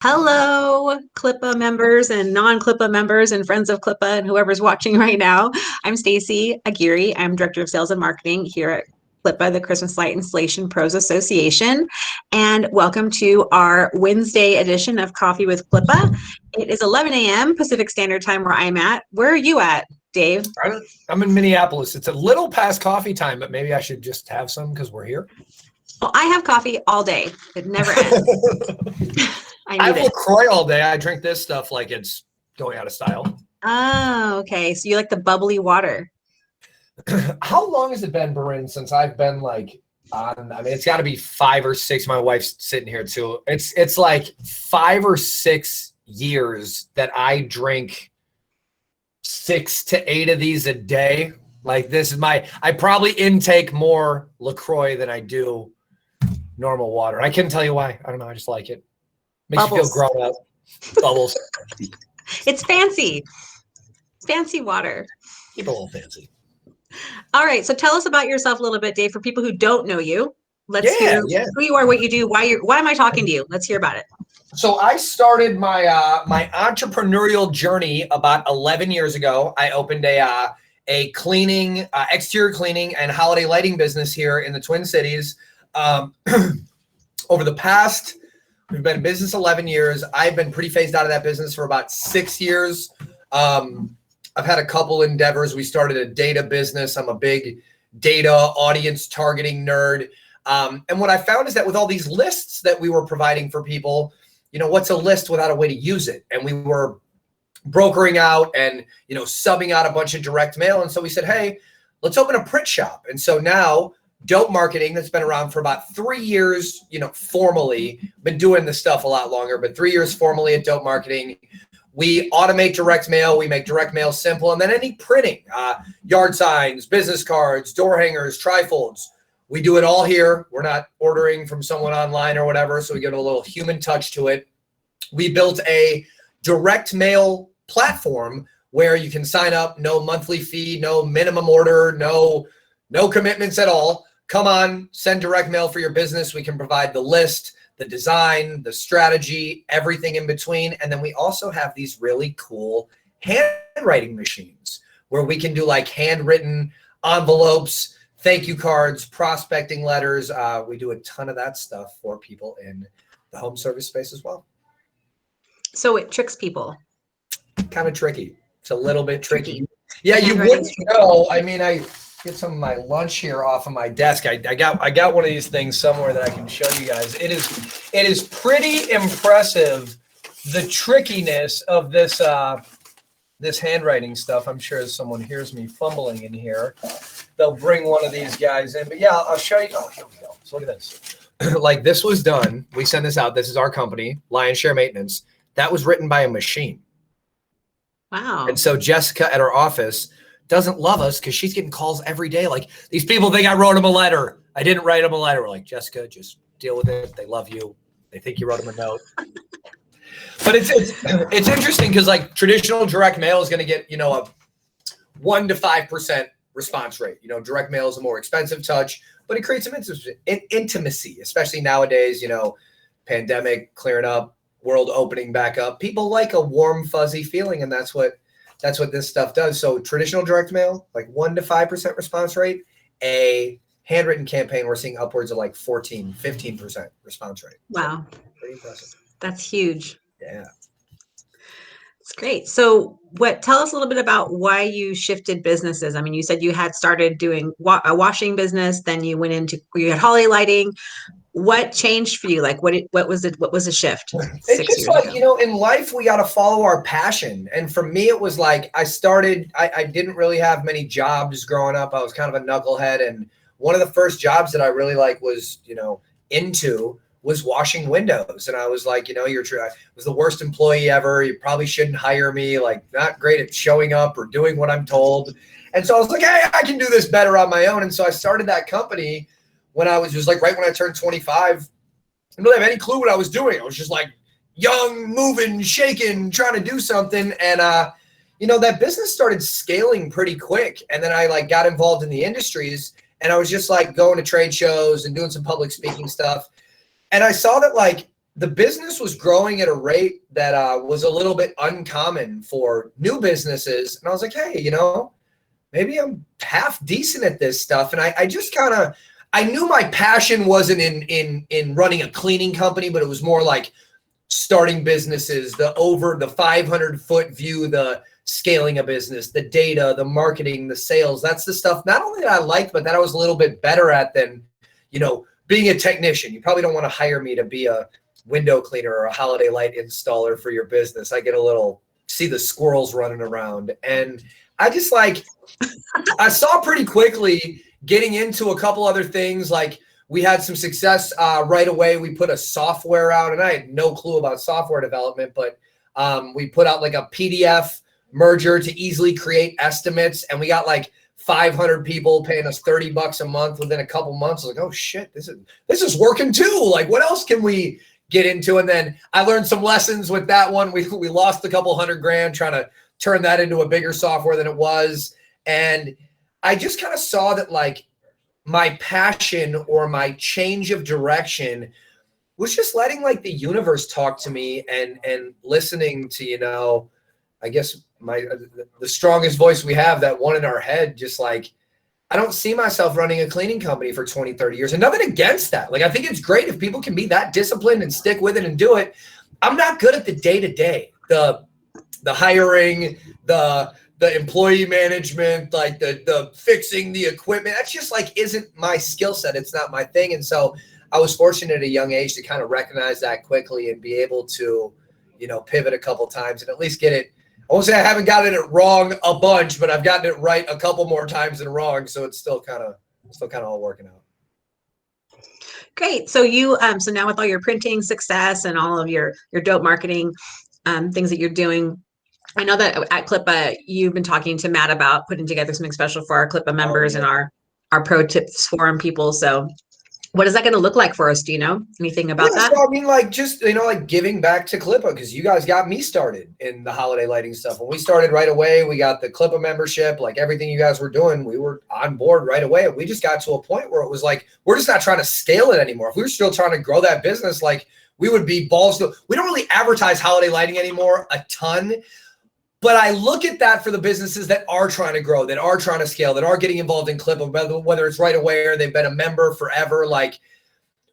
Hello, CLIPA members and non-CLIPA members and friends of CLIPA and whoever's watching right now. I'm Stacy Aguirre. I'm Director of Sales and Marketing here at CLIPA, the Christmas Light Installation Pros Association. And welcome to our Wednesday edition of Coffee with CLIPA. It is 11 a.m. Pacific Standard Time where I'm at. Where are you at, Dave? I'm in Minneapolis. It's a little past coffee time, but maybe I should just have some because we're here. Well, I have coffee all day. It never ends. I have LaCroix all day. I drink this stuff like it's going out of style. Oh, okay. So you like the bubbly water. How long has it been, Barin, since I've been like on? I mean, it's got to be 5 or 6. My wife's sitting here too. It's like 5 or 6 years that I drink 6 to 8 of these a day. Like this is I probably intake more LaCroix than I do normal water. I couldn't tell you why. I don't know. I just like it. Makes Bubbles. you feel grown up. Bubbles. It's fancy. Fancy water. Keep it a little fancy. All right. So tell us about yourself a little bit, Dave, for people who don't know you. Let's hear who you are, what you do, why am I talking to you? Let's hear about it. So I started my my entrepreneurial journey about 11 years ago. I opened a cleaning, exterior cleaning and holiday lighting business here in the Twin Cities. Over the past, we've been in business 11 years. I've been pretty phased out of that business for about 6 years. I've had a couple endeavors. We started a data business. I'm a big data audience targeting nerd. And what I found is that with all these lists that we were providing for people, what's a list without a way to use it? And we were brokering out and, subbing out a bunch of direct mail. And so we said, hey, let's open a print shop. And so now Dope Marketing, that's been around for about 3 years, formally, been doing this stuff a lot longer, but 3 years formally at Dope Marketing. We automate direct mail. We make direct mail simple. And then any printing, yard signs, business cards, door hangers, trifolds, we do it all here. We're not ordering from someone online or whatever, so we give a little human touch to it. We built a direct mail platform where you can sign up, no monthly fee, no minimum order, no commitments at all. Come on, send direct mail for your business. We can provide the list, the design, the strategy, everything in between. And then we also have these really cool handwriting machines where we can do like handwritten envelopes, thank you cards, prospecting letters. We do a ton of that stuff for people in the home service space as well. So it tricks people. Kind of tricky. It's a little bit tricky. Yeah, you wouldn't know. I mean, I get some of my lunch here off of my desk. I got one of these things somewhere that I can show you guys. It is pretty impressive, the trickiness of this this handwriting stuff. I'm sure as someone hears me fumbling in here, they'll bring one of these guys in. But yeah, I'll show you. Oh, here we go. So look at this. Like this was done. We send this out. This is our company, Lion Share Maintenance. That was written by a machine. Wow. And so Jessica at our office doesn't love us because she's getting calls every day. Like, these people think I wrote them a letter. I didn't write them a letter. We're like, Jessica, just deal with it. They love you. They think you wrote them a note. But it's interesting because like traditional direct mail is going to get, a 1 to 5% response rate. Direct mail is a more expensive touch, but it creates some intimacy, especially nowadays, pandemic clearing up, world opening back up. People like a warm, fuzzy feeling, and that's what this stuff does. So traditional direct mail, like 1 to 5% response rate. A handwritten campaign, we're seeing upwards of like 14, 15% response rate. Wow. So pretty impressive. That's huge. Yeah. It's great. So tell us a little bit about why you shifted businesses. I mean, you said you had started doing a washing business, then you had holiday lighting. What changed for you? Like what was the shift? It's just like, in life, we got to follow our passion. And for me, it was like, I didn't really have many jobs growing up. I was kind of a knucklehead. And one of the first jobs that I really was, into was washing windows. And I was like, I was the worst employee ever. You probably shouldn't hire me. Like, not great at showing up or doing what I'm told. And so I was like, hey, I can do this better on my own. And so I started that company when I was just like, right when I turned 25, I didn't really have any clue what I was doing. I was just like young, moving, shaking, trying to do something. And, that business started scaling pretty quick. And then I got involved in the industries, and I was just going to trade shows and doing some public speaking stuff. And I saw that the business was growing at a rate that was a little bit uncommon for new businesses. And I was like, hey, maybe I'm half decent at this stuff. And I just kind of, I knew my passion wasn't in running a cleaning company, but it was more like starting businesses, the 500-foot view, the scaling a business, the data, the marketing, the sales. That's the stuff not only that I liked, but that I was a little bit better at than, being a technician. You probably don't want to hire me to be a window cleaner or a holiday light installer for your business. I get a little, see the squirrels running around. And I just I saw pretty quickly getting into a couple other things. Like we had some success right away. We put a software out, and I had no clue about software development, but we put out like a PDF merger to easily create estimates. And we got like 500 people paying us $30 a month within a couple months. I was like, oh shit, this is working too. Like what else can we get into? And then I learned some lessons with that one. We lost a couple $100,000 trying to turn that into a bigger software than it was. And I just kind of saw that like my passion or my change of direction was just letting like the universe talk to me and listening to, I guess the strongest voice we have, that one in our head, just like, I don't see myself running a cleaning company for 20, 30 years, and nothing against that. Like, I think it's great if people can be that disciplined and stick with it and do it. I'm not good at the day-to-day, the hiring, the employee management, like the fixing the equipment. That's just like, isn't my skill set. It's not my thing. And so I was fortunate at a young age to kind of recognize that quickly and be able to, pivot a couple times and at least get it. I won't say I haven't gotten it wrong a bunch, but I've gotten it right a couple more times than wrong. So it's still kind of all working out. Great. So you, so now with all your printing success and all of your dope marketing things that you're doing, I know that at CLIPA, you've been talking to Matt about putting together something special for our CLIPA members and our pro tips forum people. So what is that going to look like for us? Do you know anything about that? So I mean, like just, like giving back to CLIPA, because you guys got me started in the holiday lighting stuff. When we started right away, we got the CLIPA membership, like everything you guys were doing, we were on board right away. We just got to a point where it was like, we're just not trying to scale it anymore. If we were still trying to grow that business, like we would be balls to, we don't really advertise holiday lighting anymore a ton. But I look at that for the businesses that are trying to grow, that are trying to scale, that are getting involved in CLIPA, whether it's right away or they've been a member forever. Like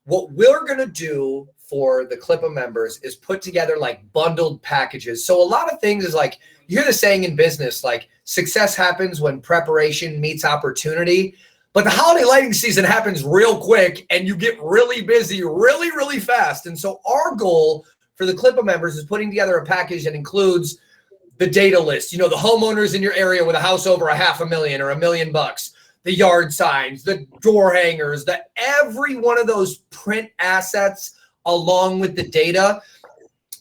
what we're going to do for the CLIPA members is put together like bundled packages. So a lot of things is like, you hear the saying in business, like success happens when preparation meets opportunity. But the holiday lighting season happens real quick and you get really busy really, really fast. And so our goal for the CLIPA members is putting together a package that includes the data list, the homeowners in your area with a house over $500,000 or $1 million, the yard signs, the door hangers, every one of those print assets along with the data.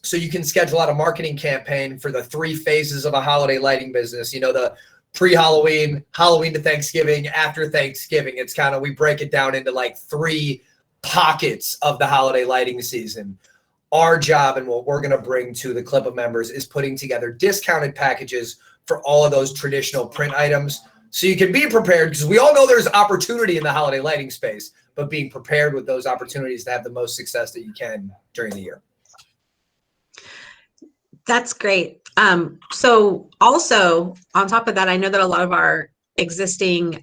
So you can schedule out a marketing campaign for the 3 phases of a holiday lighting business, the pre-Halloween, Halloween to Thanksgiving, after Thanksgiving. It's kind of, we break it down into like 3 pockets of the holiday lighting season. Our job and what we're going to bring to the CLIPA members is putting together discounted packages for all of those traditional print items. So you can be prepared, because we all know there's opportunity in the holiday lighting space, but being prepared with those opportunities to have the most success that you can during the year. That's great. So also on top of that, I know that a lot of our existing,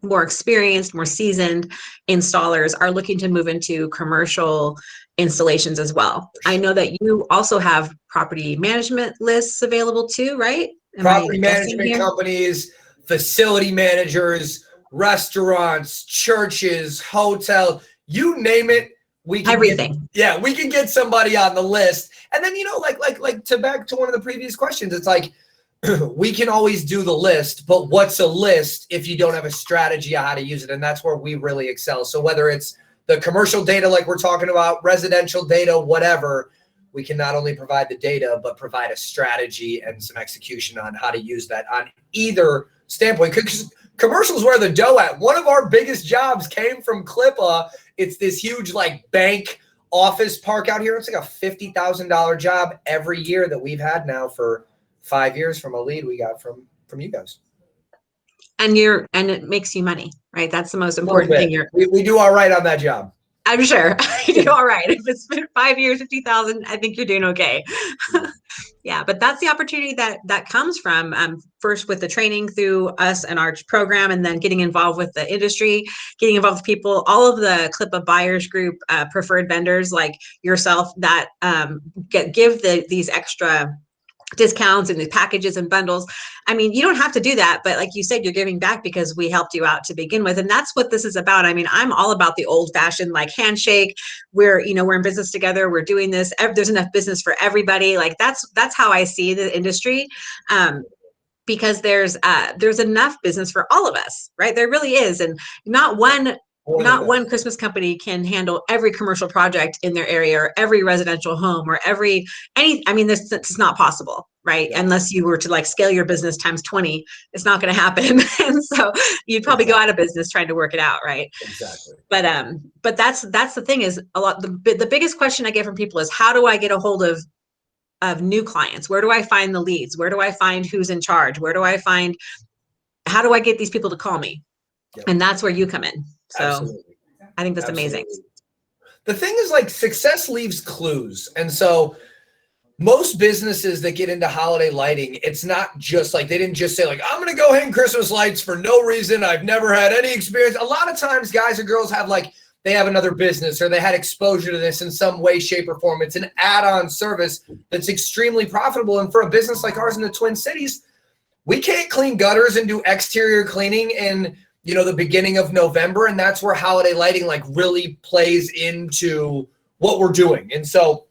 more experienced, more seasoned installers are looking to move into commercial installations as well. I know that you also have property management lists available too, right? Property management companies, facility managers, restaurants, churches, hotel, you name it. We can everything. We can get somebody on the list. And then, like to back to one of the previous questions, it's like, we can always do the list, but what's a list if you don't have a strategy on how to use it? And that's where we really excel. So whether it's the commercial data, like we're talking about, residential data, whatever, we can not only provide the data, but provide a strategy and some execution on how to use that on either standpoint. Because commercial's where the dough at. One of our biggest jobs came from CLIPA. It's this huge like bank office park out here. It's like a $50,000 job every year that we've had now for 5 years from a lead we got from you guys. And it makes you money, right? That's the most important thing. We do all right on that job. I'm sure you do all right. If it's been 5 years, 50,000, I think you're doing okay. Yeah, but that's the opportunity that comes from first with the training through us and our program, and then getting involved with the industry, getting involved with people, all of the CLIPA buyers group, preferred vendors like yourself that give these extra discounts and the packages and bundles. I mean, you don't have to do that, but like you said, you're giving back because we helped you out to begin with. And that's what this is about. I mean, I'm all about the old fashioned like handshake. We're in business together. We're doing this. There's enough business for everybody. Like that's how I see the industry. Because there's enough business for all of us, right? There really is. And not one Christmas company can handle every commercial project in their area or every residential home or I mean, this is not possible, right? Yeah. Unless you were to like scale your business times 20, it's not going to happen. And so you'd probably go out of business trying to work it out, right? Exactly. But that's the thing is the biggest question I get from people is, how do I get a hold of new clients? Where do I find the leads? Where do I find who's in charge? How do I get these people to call me? Yep. And that's where you come in. So absolutely. I think that's amazing. The thing is, like, success leaves clues. And so most businesses that get into holiday lighting, it's not just like, they didn't just say like, I'm going to go hang Christmas lights for no reason. I've never had any experience. A lot of times guys or girls have like, they have another business or they had exposure to this in some way, shape, or form. It's an add-on service that's extremely profitable. And for a business like ours in the Twin Cities, we can't clean gutters and do exterior cleaning in, the beginning of November. And that's where holiday lighting like really plays into what we're doing. And so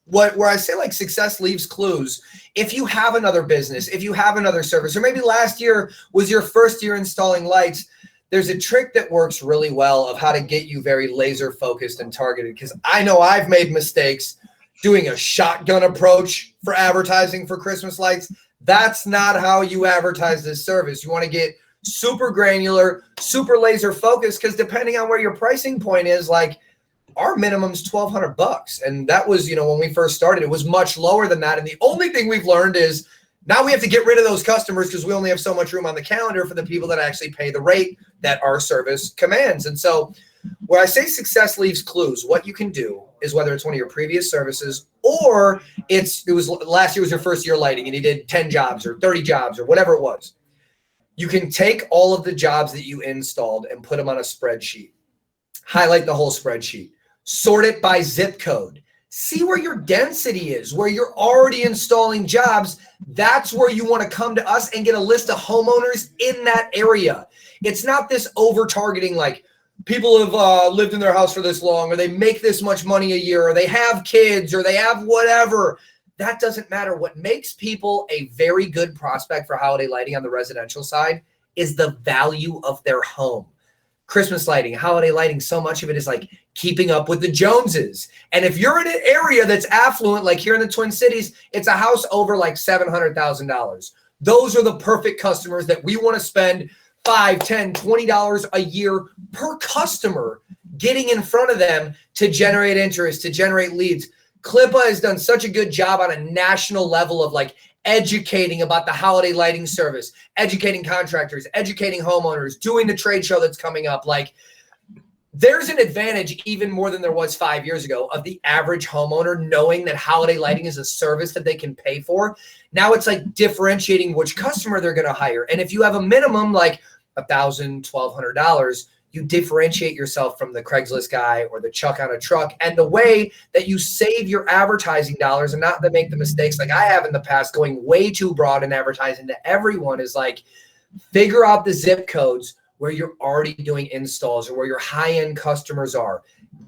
where I say like success leaves clues, if you have another business, if you have another service, or maybe last year was your first year installing lights, there's a trick that works really well of how to get you very laser focused and targeted. Because I know I've made mistakes doing a shotgun approach for advertising for Christmas lights. That's not how you advertise this service. You want to get super granular, super laser focused, because depending on where your pricing point is, like our minimum's $1,200. And that was, when we first started, it was much lower than that. And the only thing we've learned is now we have to get rid of those customers because we only have so much room on the calendar for the people that actually pay the rate that our service commands. And so where I say success leaves clues, what you can do is, whether it's one of your previous services or it was last year was your first year lighting and you did 10 jobs or 30 jobs or whatever it was, you can take all of the jobs that you installed and put them on a spreadsheet, highlight the whole spreadsheet, sort it by zip code. See where your density is, where you're already installing jobs. That's where you want to come to us and get a list of homeowners in that area. It's not this over-targeting, like people have lived in their house for this long, or they make this much money a year, or they have kids, or they have whatever. That doesn't matter. What makes people a very good prospect for holiday lighting on the residential side is the value of their home. Christmas lighting, holiday lighting, so much of it is like keeping up with the Joneses. And if you're in an area that's affluent, like here in the Twin Cities, it's a house over like $700,000. Those are the perfect customers that we want to spend $5, $10, $20 a year per customer getting in front of them to generate interest, to generate leads. CLIPA has done such a good job on a national level of like educating about the holiday lighting service, educating contractors, educating homeowners, doing the trade show that's coming up. Like, there's an advantage even more than there was 5 years ago of the average homeowner knowing that holiday lighting is a service that they can pay for. Now it's like differentiating which customer they're going to hire. And if you have a minimum like $1,000, $1,200, you differentiate yourself from the Craigslist guy or the Chuck on a truck. And the way that you save your advertising dollars and not to make the mistakes like I have in the past, going way too broad in advertising to everyone, is like figure out the zip codes where you're already doing installs or where your high-end customers are.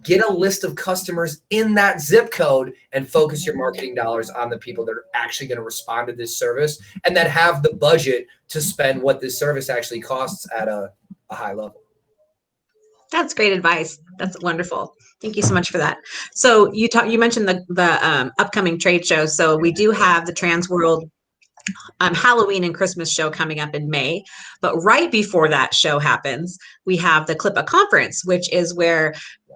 Get a list of customers in that zip code and focus your marketing dollars on the people that are actually going to respond to this service and that have the budget to spend what this service actually costs at a high level. That's great advice. That's wonderful. Thank you so much for that. So you mentioned the upcoming trade shows. So we do have the Trans World Halloween and Christmas show coming up in May. But right before that show happens, we have the CLIPA conference, which is where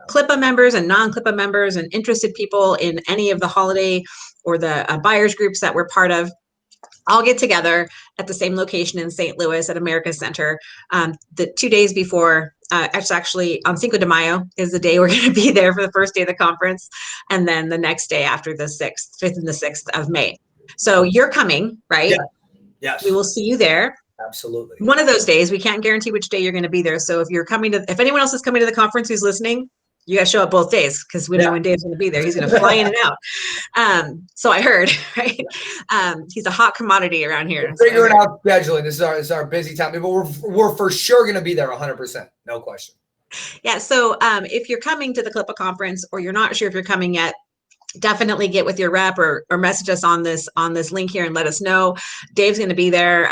CLIPA members and non-CLIPA members and interested people in any of the holiday or the buyers groups that we're part of all get together at the same location in St. Louis at America Center. The 2 days before, actually on Cinco de Mayo is the day we're going to be there for the first day of the conference. And then the next day after the 6th, 5th and the 6th of May. So you're coming, right? Yeah. Yes. We will see you there. Absolutely. One of those days. We can't guarantee which day you're going to be there. So if anyone else is coming to the conference who's listening, you guys show up both days because we know when Dave's going to be there. He's going to fly in and out. So I heard, right? He's a hot commodity around here. We're figuring out scheduling. This is our busy time, but we're for sure going to be there 100%. No question. Yeah. So if you're coming to the CLIPA conference or you're not sure if you're coming yet, definitely get with your rep or message us on this link here and let us know. Dave's going to be there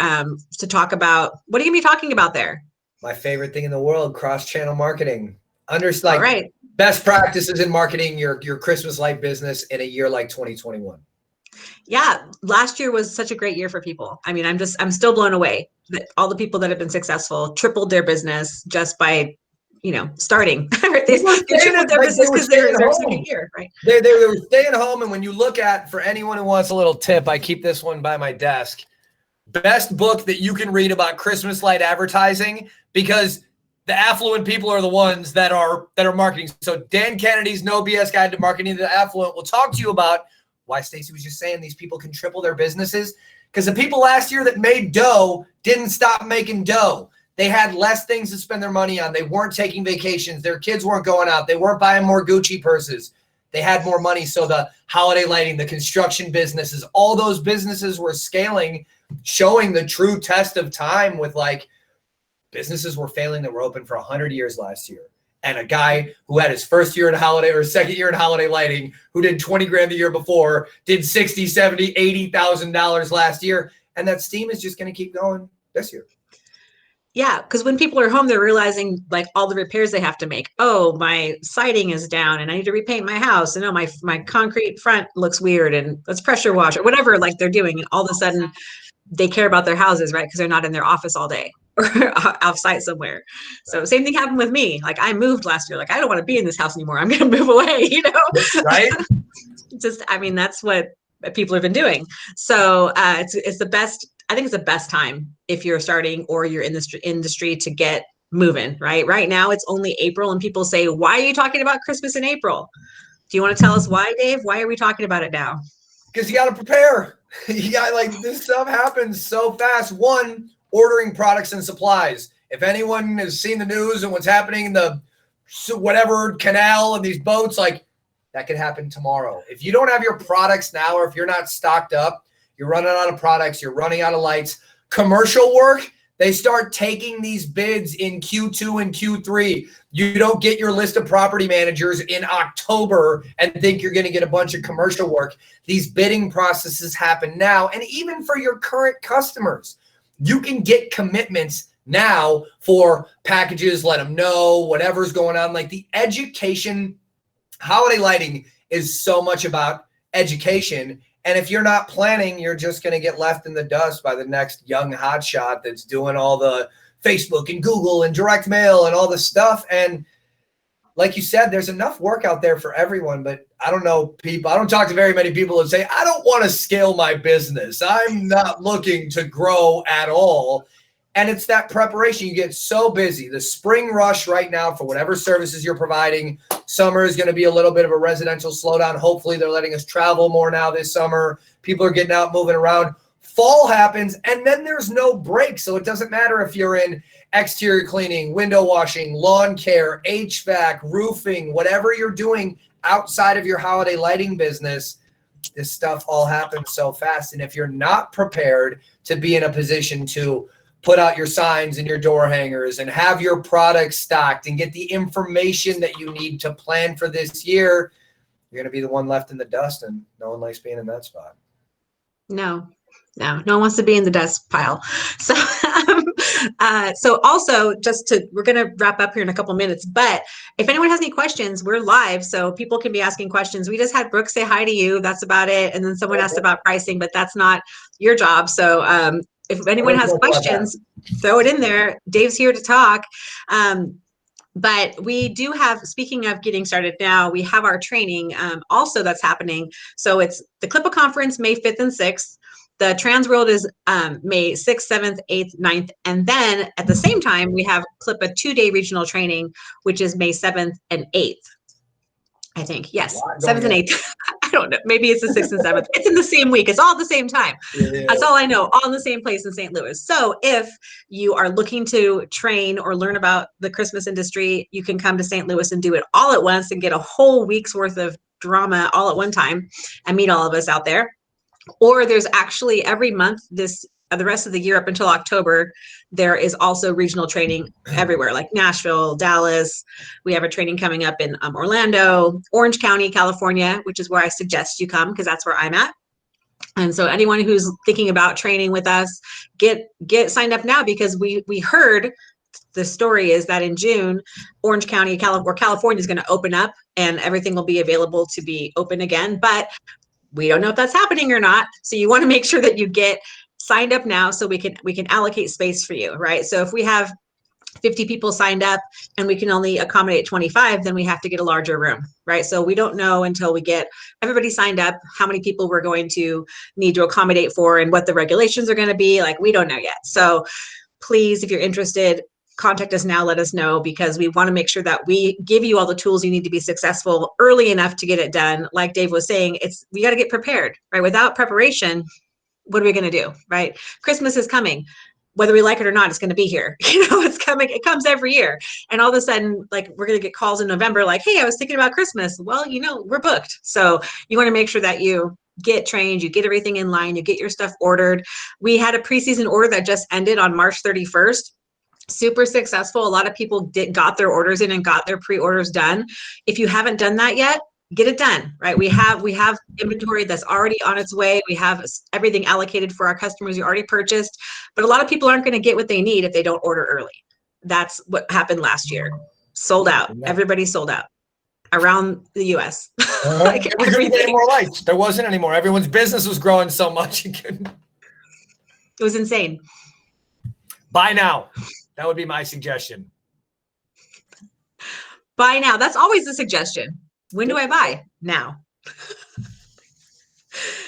to talk about, what are you going to be talking about there? My favorite thing in the world, cross-channel marketing. Right. Best practices in marketing your Christmas light business in a year like 2021. Yeah, last year was such a great year for people. I mean, I'm still blown away that all the people that have been successful tripled their business just by, starting. They tripled their business because they were their second year, right? They were staying home, and when you look at, for anyone who wants a little tip, I keep this one by my desk. Best book that you can read about Christmas light advertising, because the affluent people are the ones that are marketing. So Dan Kennedy's No BS Guide to Marketing to the Affluent will talk to you about why Stacy was just saying these people can triple their businesses, because the people last year that made dough didn't stop making dough. They had less things to spend their money on. They weren't taking vacations. Their kids weren't going out. They weren't buying more Gucci purses. They had more money. So the holiday lighting, the construction businesses, all those businesses were scaling, showing the true test of time with businesses were failing that were open for 100 years last year. And a guy who had his first year in holiday or second year in holiday lighting, who did 20 grand the year before, did 60, 70, $80,000 last year. And that steam is just going to keep going this year. Yeah, because when people are home, they're realizing all the repairs they have to make. Oh, my siding is down and I need to repaint my house. And oh, my concrete front looks weird and let's pressure wash or whatever they're doing. And all of a sudden they care about their houses, right? Because they're not in their office all day or outside somewhere. So same thing happened with me. I moved last year. I don't want to be in this house anymore. I'm going to move away, Right? That's what people have been doing. So it's the best. I think it's the best time if you're starting or you're in this industry to get moving, right? Right now it's only April and people say, why are you talking about Christmas in April? Do you want to tell us why, Dave? Why are we talking about it now? Because you got to prepare. You got this stuff happens so fast. One, ordering products and supplies. If anyone has seen the news and what's happening in the whatever canal and these boats, that could happen tomorrow. If you don't have your products now, or if you're not stocked up, you're running out of products, you're running out of lights. Commercial work, they start taking these bids in Q2 and Q3. You don't get your list of property managers in October and think you're going to get a bunch of commercial work. These bidding processes happen now. And even for your current customers, you can get commitments now for packages, let them know whatever's going on. The education, holiday lighting is so much about education. And if you're not planning, you're just going to get left in the dust by the next young hotshot that's doing all the Facebook and Google and direct mail and all the stuff. And like you said, there's enough work out there for everyone, but I don't know people. I don't talk to very many people that say, I don't want to scale my business. I'm not looking to grow at all. And it's that preparation. You get so busy. The spring rush right now for whatever services you're providing. Summer is going to be a little bit of a residential slowdown. Hopefully they're letting us travel more now this summer. People are getting out, moving around. Fall happens, and then there's no break. So it doesn't matter if you're in exterior cleaning, window washing, lawn care, HVAC, roofing, whatever you're doing outside of your holiday lighting business. This stuff all happens so fast. And if you're not prepared to be in a position to put out your signs and your door hangers and have your products stocked and get the information that you need to plan for this year, you're going to be the one left in the dust, and no one likes being in that spot. No one wants to be in the dust pile. So, so also we're going to wrap up here in a couple minutes, but if anyone has any questions, we're live. So people can be asking questions. We just had Brooke say hi to you. That's about it. And then someone asked about pricing, but that's not your job. So, if anyone has questions, throw it in there. Dave's here to talk. But we do have, speaking of getting started now, we have our training also that's happening. So it's the CLIPA conference, May 5th and 6th. The Trans World is May 6th, 7th, 8th, 9th. And then at the same time, we have CLIPA 2-day regional training, which is May 7th and 8th. I think, yes, 7th and 8th. I don't know. Maybe it's the 6th and 7th. It's in the same week. It's all at the same time. Yeah. That's all I know, all in the same place in St. Louis. So if you are looking to train or learn about the Christmas industry, you can come to St. Louis and do it all at once and get a whole week's worth of drama all at one time and meet all of us out there. Or there's actually every month the rest of the year up until October, there is also regional training everywhere, like Nashville, Dallas. We have a training coming up in Orlando, Orange County, California, which is where I suggest you come because that's where I'm at. And so anyone who's thinking about training with us, get signed up now, because we heard the story is that in June, Orange County, California is going to open up and everything will be available to be open again. But we don't know if that's happening or not. So you want to make sure that you get signed up now so we can allocate space for you, right? So if we have 50 people signed up and we can only accommodate 25, then we have to get a larger room, right? So we don't know until we get everybody signed up how many people we're going to need to accommodate for and what the regulations are going to be. Like, we don't know yet. So please, if you're interested, contact us now, let us know, because we want to make sure that we give you all the tools you need to be successful early enough to get it done. Like Dave was saying, we got to get prepared, right? Without preparation, what are we going to do, right? Christmas is coming. Whether we like it or not, it's going to be here. It's coming. It comes every year. And all of a sudden, like, we're going to get calls in November, like, hey, I was thinking about Christmas. Well, we're booked. So you want to make sure that you get trained, you get everything in line, you get your stuff ordered. We had a preseason order that just ended on March 31st. Super successful. A lot of people got their orders in and got their pre-orders done. If you haven't done that yet, get it done, right? We have inventory that's already on its way. We have everything allocated for our customers who already purchased, but a lot of people aren't going to get what they need if they don't order early. That's what happened last year. Sold out. Everybody sold out around the US. Like everything. More lights. There wasn't anymore. Everyone's business was growing so much. It was insane. Buy now. That would be my suggestion. Buy now. That's always the suggestion. When do I buy? Now.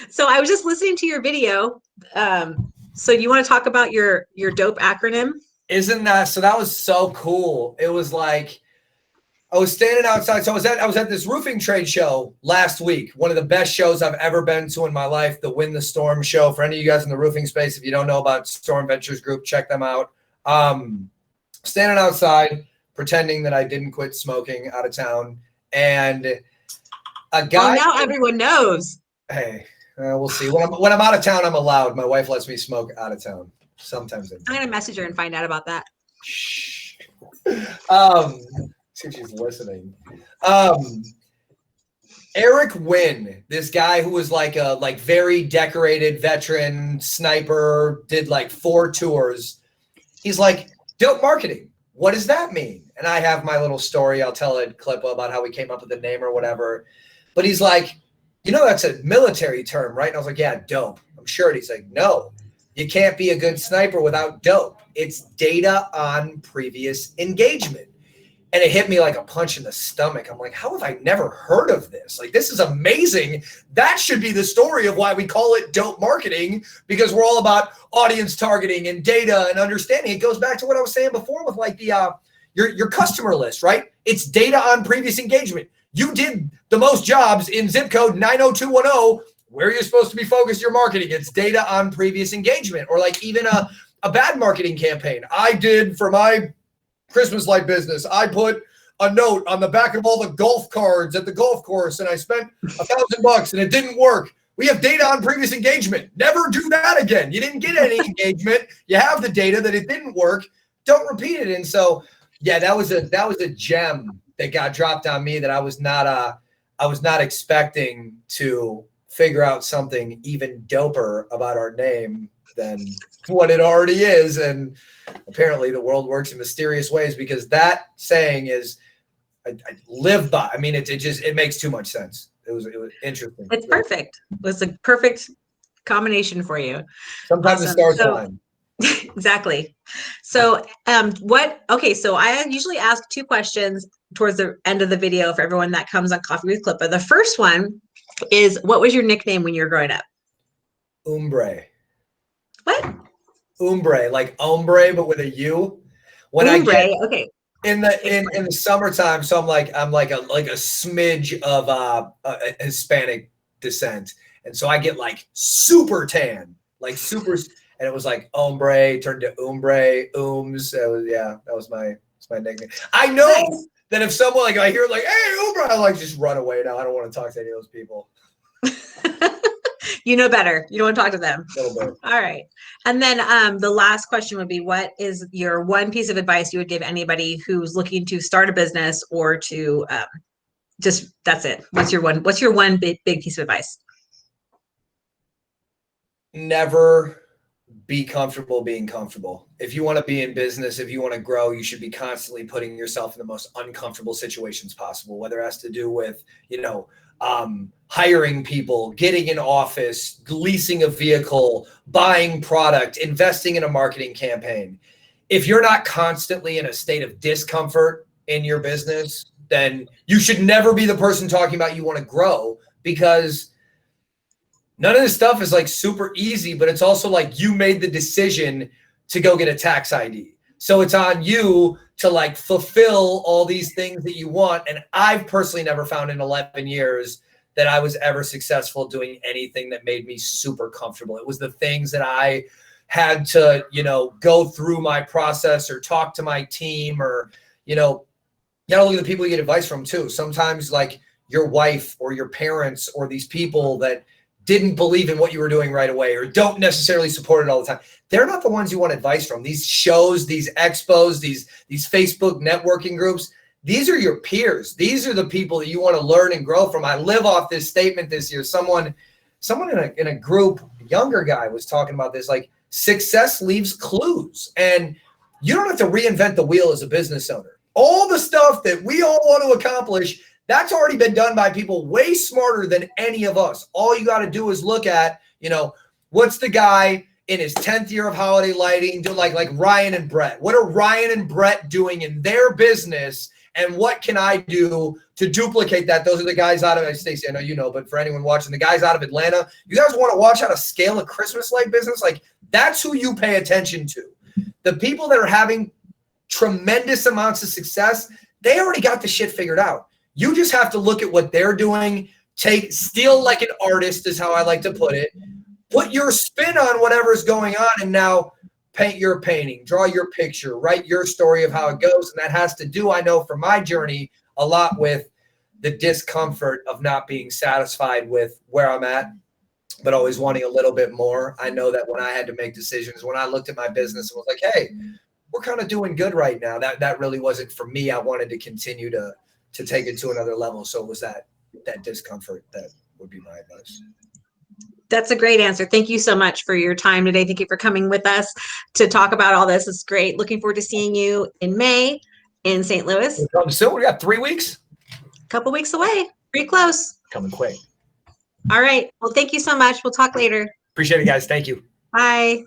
So I was just listening to your video. So you want to talk about your DOPE acronym? Isn't that so? That was so cool. It was like I was standing outside. So I was at this roofing trade show last week. One of the best shows I've ever been to in my life, the Win the Storm show. For any of you guys in the roofing space, if you don't know about Storm Ventures Group, check them out. Standing outside, pretending that I didn't quit smoking out of town, and a guy. Well, now everyone knows. Hey, we'll see. When I'm out of town, I'm allowed. My wife lets me smoke out of town. Sometimes I'm gonna message her and find out about that. Shh. See if she's listening. Eric Wynn, this guy who was like a very decorated veteran sniper, did like 4 tours. He's like, dope marketing. What does that mean? And I have my little story. I'll tell it, CLIPA, about how we came up with the name or whatever. But he's like, that's a military term, right? And I was like, yeah, dope. I'm sure. And he's like, no, you can't be a good sniper without dope. It's data on previous engagement. And it hit me like a punch in the stomach. I'm like, how have I never heard of this? Like, this is amazing. That should be the story of why we call it dope marketing, because we're all about audience targeting and data and understanding. It goes back to what I was saying before with like the your customer list, right? It's data on previous engagement. You did the most jobs in zip code 90210. Where you're supposed to be focused your marketing. It's data on previous engagement. Or like even a bad marketing campaign. I did for my Christmas light business, I put a note on the back of all the golf cards at the golf course, and I spent $1,000 and it didn't work. We have data on previous engagement. Never do that again. You didn't get any engagement. You have the data that it didn't work. Don't repeat it. And so, yeah, that was a gem that got dropped on me that I was not expecting to figure out something even doper about our name than what it already is. And apparently the world works in mysterious ways, because that saying is I live by. I mean, it makes too much sense. It was interesting. It's perfect. It was a perfect combination for you. Sometimes the stars align. Exactly. So so I usually ask 2 questions towards the end of the video for everyone that comes on Coffee with CLIPA. The first one is, what was your nickname when you were growing up? Umbre. What? Umbre, like ombre, but with a U. When I get Umbre. Okay. in the summertime, so I'm like a smidge of Hispanic descent, and so I get like super tan, like super, and it was like ombre turned to umbre, that was my nickname. I know Nice. that if someone like I hear like, hey, umbre, I like just run away now. I don't want to talk to any of those people. You know better. You don't want to talk to them. A little bit. All right. And then the last question would be, what is your one piece of advice you would give anybody who's looking to start a business or to just, that's it. What's your one big piece of advice? Never be comfortable being comfortable. If you want to be in business, if you want to grow, you should be constantly putting yourself in the most uncomfortable situations possible, whether it has to do with, hiring people, getting an office, leasing a vehicle, buying product, investing in a marketing campaign. If you're not constantly in a state of discomfort in your business, then you should never be the person talking about you want to grow, because none of this stuff is like super easy, but it's also like you made the decision to go get a tax ID. So it's on you to like fulfill all these things that you want. And I've personally never found in 11 years that I was ever successful doing anything that made me super comfortable. It was the things that I had to, go through my process or talk to my team, or, you gotta look at the people you get advice from too. Sometimes like your wife or your parents or these people that didn't believe in what you were doing right away or don't necessarily support it all the time, they're not the ones you want advice from. These shows, these expos, these Facebook networking groups, these are your peers. These are the people that you want to learn and grow from. I live off this statement this year. Someone in a group, younger guy, was talking about this, like success leaves clues, and you don't have to reinvent the wheel as a business owner. All the stuff that we all want to accomplish, that's already been done by people way smarter than any of us. All you got to do is look at, what's the guy in his 10th year of holiday lighting doing, like Ryan and Brett. What are Ryan and Brett doing in their business, and what can I do to duplicate that? Those are the guys out of, Stacey, I know you know, but for anyone watching, the guys out of Atlanta, you guys want to watch how to scale a Christmas light business? Like, that's who you pay attention to. The people that are having tremendous amounts of success, they already got the shit figured out. You just have to look at what they're doing, steal like an artist is how I like to put it, put your spin on whatever's going on, and now paint your painting, draw your picture, write your story of how it goes. And that has to do, I know from my journey, a lot with the discomfort of not being satisfied with where I'm at, but always wanting a little bit more. I know that when I had to make decisions, when I looked at my business and was like, hey, we're kind of doing good right now, that really wasn't for me. I wanted to continue to take it to another level. So it was that discomfort that would be my advice. That's a great answer. Thank you so much for your time today. Thank you for coming with us to talk about all this. It's great. Looking forward to seeing you in May in St. Louis. So we got 3 weeks. A couple weeks away. Pretty close. Coming quick. All right. Well, thank you so much. We'll talk later. Appreciate it, guys. Thank you. Bye.